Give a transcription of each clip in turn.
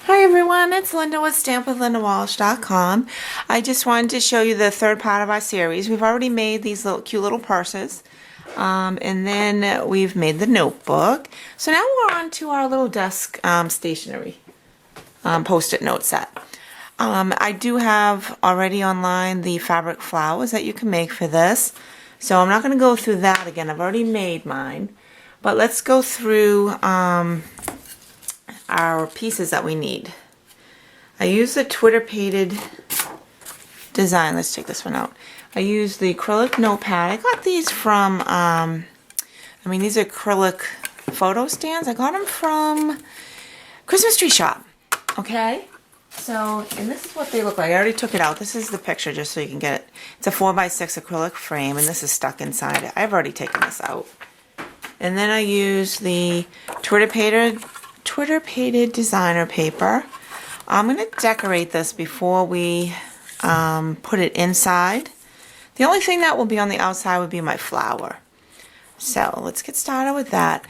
Hi everyone, it's Linda with stampwithlindawalsh.com. I just wanted to show you the third part of our series. We've already made these cute little purses, and then we've made the notebook. So now we're on to our little desk stationery post-it note set. I do have already online the fabric flowers that you can make for this, so I'm not going to go through that again. I've already made mine, but let's go through our pieces that we need. I use the Twitter painted design. Let's take this one out. I use the acrylic notepad. I got these from, these are acrylic photo stands. I got them from Christmas Tree Shop. Okay? So, and this is what they look like. I already took it out. This is the picture just so you can get it. It's a 4x6 acrylic frame, and this is stuck inside it. I've already taken this out. And then I use the Twitter painted designer paper. I'm going to decorate this before we put it inside. The only thing that will be on the outside would be my flower. So let's get started with that.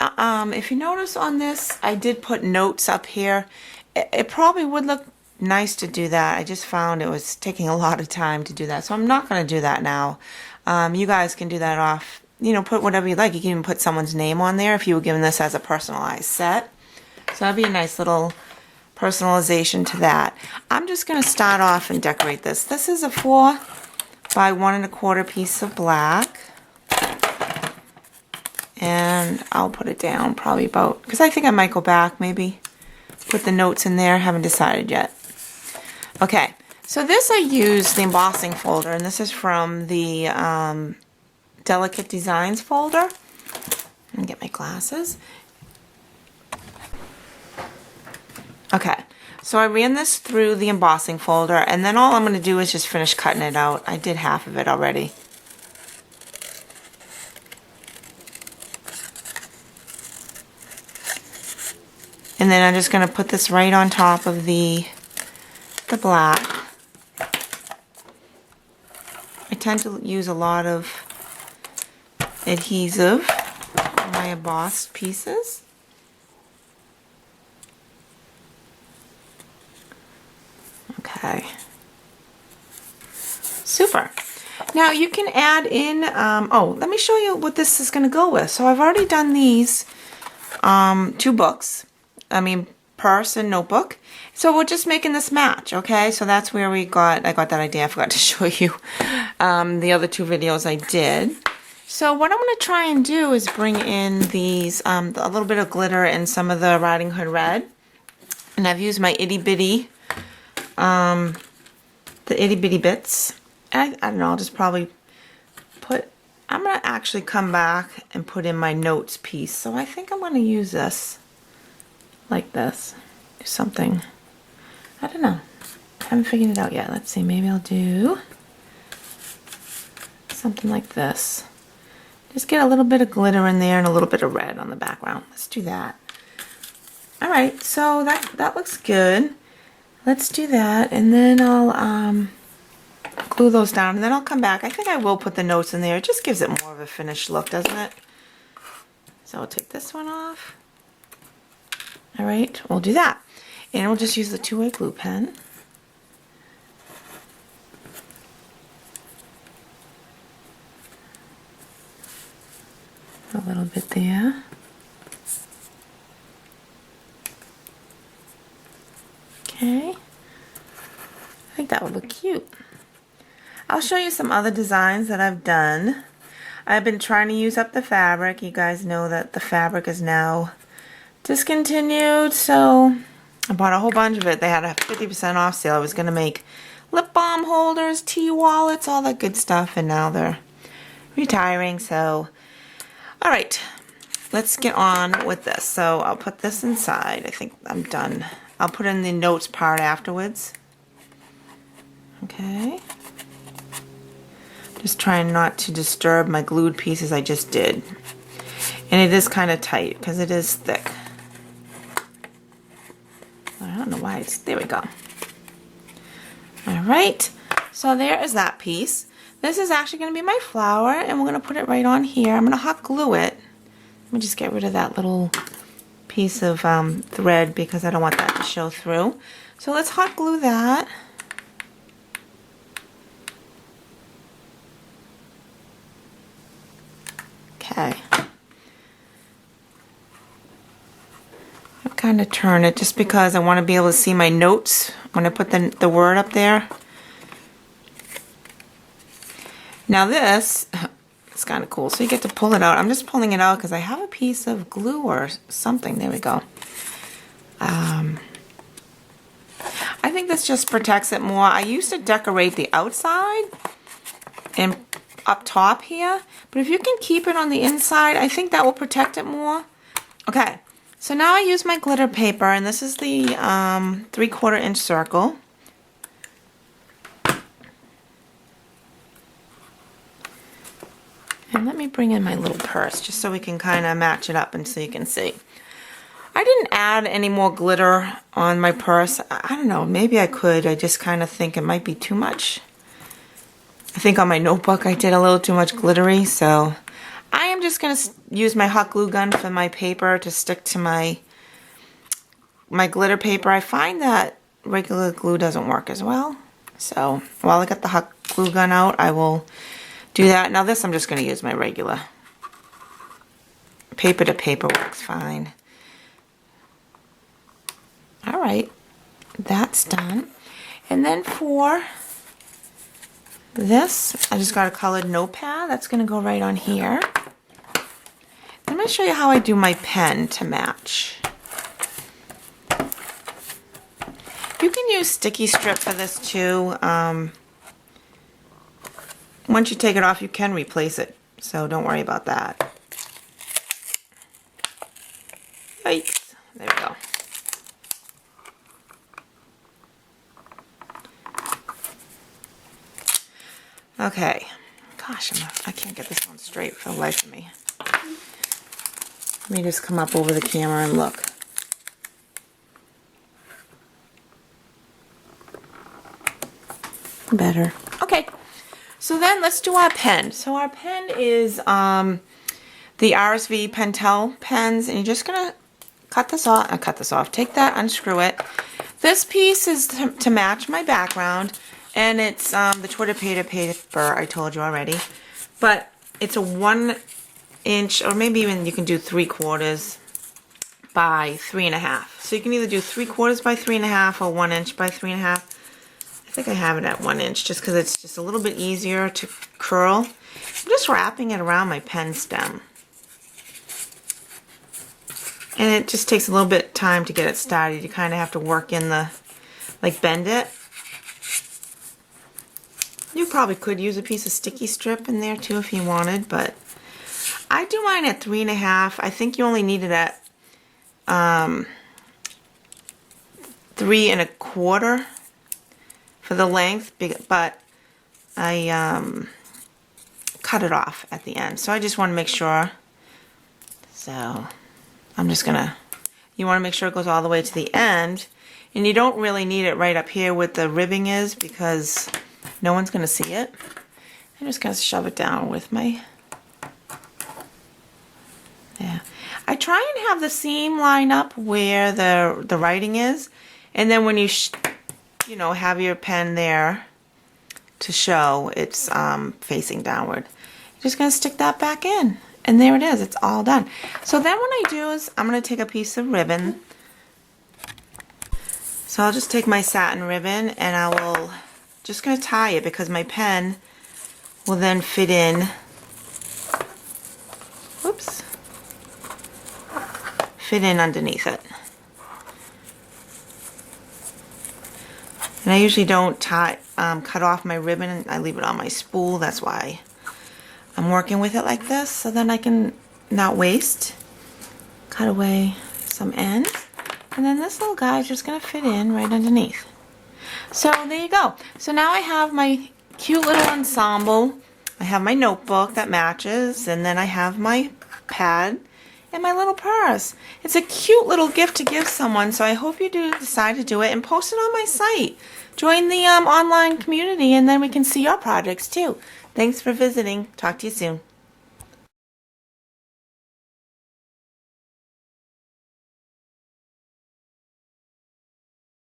If you notice on this, I did put notes up here. It probably would look nice to do that. I just found it was taking a lot of time to do that. So I'm not going to do that now. You guys can do that off. Put whatever you like. You can even put someone's name on there if you were given this as a personalized set. So that'd be a nice little personalization to that. I'm just going to start off and decorate this. This is a 4 by 1 1/4 piece of black. And I'll put it down probably about, because I think I might go back maybe. Put the notes in there. Haven't decided yet. Okay, so this I use the embossing folder, and this is from the Delicate Designs folder. Let me get my glasses. Okay, so I ran this through the embossing folder, and then all I'm going to do is just finish cutting it out. I did half of it already. And then I'm just going to put this right on top of the black. I tend to use a lot of adhesive on my embossed pieces. Okay. Super. Now you can add in, let me show you what this is going to go with. So I've already done these 2 books. Purse and notebook. So we're just making this match, okay? So that's where I got that idea. I forgot to show you the other 2 videos I did. So what I'm going to try and do is bring in these, a little bit of glitter and some of the Riding Hood red. And I've used my itty bitty, the itty bitty bits. I don't know, I'll just probably I'm going to actually come back and put in my notes piece. So I think I'm going to use this like this. Do something, I don't know. I haven't figured it out yet. Let's see, maybe I'll do something like this. Just get a little bit of glitter in there and a little bit of red on the background. Let's do that. Alright, so that looks good. Let's do that, and then I'll glue those down, and then I'll come back. I think I will put the notes in there. It just gives it more of a finished look, doesn't it? So I'll take this one off. Alright, we'll do that. And we'll just use the 2-way glue pen. A little bit there. Okay. I think that would look cute. I'll show you some other designs that I've done. I've been trying to use up the fabric. You guys know that the fabric is now discontinued, so I bought a whole bunch of it. They had a 50% off sale. I was going to make lip balm holders, tea wallets, all that good stuff, and now they're retiring, so alright, let's get on with this. So I'll put this inside. I think I'm done. I'll put in the notes part afterwards. Okay. Just trying not to disturb my glued pieces I just did. And it is kind of tight because it is thick. I don't know why it's, there we go. Alright, so there is that piece. This is actually going to be my flower, and we're going to put it right on here. I'm going to hot glue it. Let me just get rid of that little piece of thread because I don't want that to show through. So let's hot glue that. Okay. Kind of turn it just because I want to be able to see my notes when I put the word up there. Now this is kind of cool, so you get to pull it out. I'm just pulling it out because I have a piece of glue or something. There we go. I think this just protects it more. I used to decorate the outside and up top here, but if you can keep it on the inside, I think that will protect it more. Okay. So now I use my glitter paper, and this is the 3/4 inch circle. And let me bring in my little purse just so we can kind of match it up and so you can see. I didn't add any more glitter on my purse. I don't know, maybe I could. I just kind of think it might be too much. I think on my notebook I did a little too much glittery, so I am just going to use my hot glue gun for my paper to stick to my glitter paper. I find that regular glue doesn't work as well. So while I got the hot glue gun out, I will do that. Now this I'm just going to use my regular. Paper to paper works fine. Alright, that's done. And then for this, I just got a colored notepad. That's going to go right on here. I'm going to show you how I do my pen to match. You can use sticky strip for this too. Once you take it off, you can replace it, so don't worry about that. Yikes. There we go. Okay. Gosh, I can't get this one straight for the life of me. Let me just come up over the camera and look. Better. Okay. So then let's do our pen. So our pen is the RSV Pentel pens, and you're just gonna cut this off. Take that, unscrew it. This piece is to match my background, and it's the Twitter paper I told you already, but it's a 1 inch, or maybe even you can do 3/4 by 3.5. So you can either do 3/4 by 3.5 or 1 inch by 3.5. I think I have it at 1 inch just because it's just a little bit easier to curl. I'm just wrapping it around my pen stem. And it just takes a little bit of time to get it started. You kind of have to work in the, like bend it. You probably could use a piece of sticky strip in there too if you wanted, but I do mine at 3.5. I think you only need it at 3.25 for the length, but I cut it off at the end. So I just want to make sure. So I'm just gonna, you want to make sure it goes all the way to the end, and you don't really need it right up here where the ribbing is because no one's gonna see it. I'm just gonna shove it down with my, yeah. I try and have the seam line up where the writing is, and then when you you know, have your pen there to show it's facing downward. You're just going to stick that back in, and there it is. It's all done. So then what I do is I'm going to take a piece of ribbon. So I'll just take my satin ribbon, and I will just going to tie it because my pen will then fit in. Whoops. Fit in underneath it. And I usually don't cut off my ribbon, and I leave it on my spool. That's why I'm working with it like this, so then I can not waste. Cut away some ends, and then this little guy is just going to fit in right underneath. So there you go. So now I have my cute little ensemble. I have my notebook that matches, and then I have my pad and my little purse. It's a cute little gift to give someone, so I hope you do decide to do it and post it on my site. Join the online community, and then we can see your projects too. Thanks for visiting. Talk to you soon.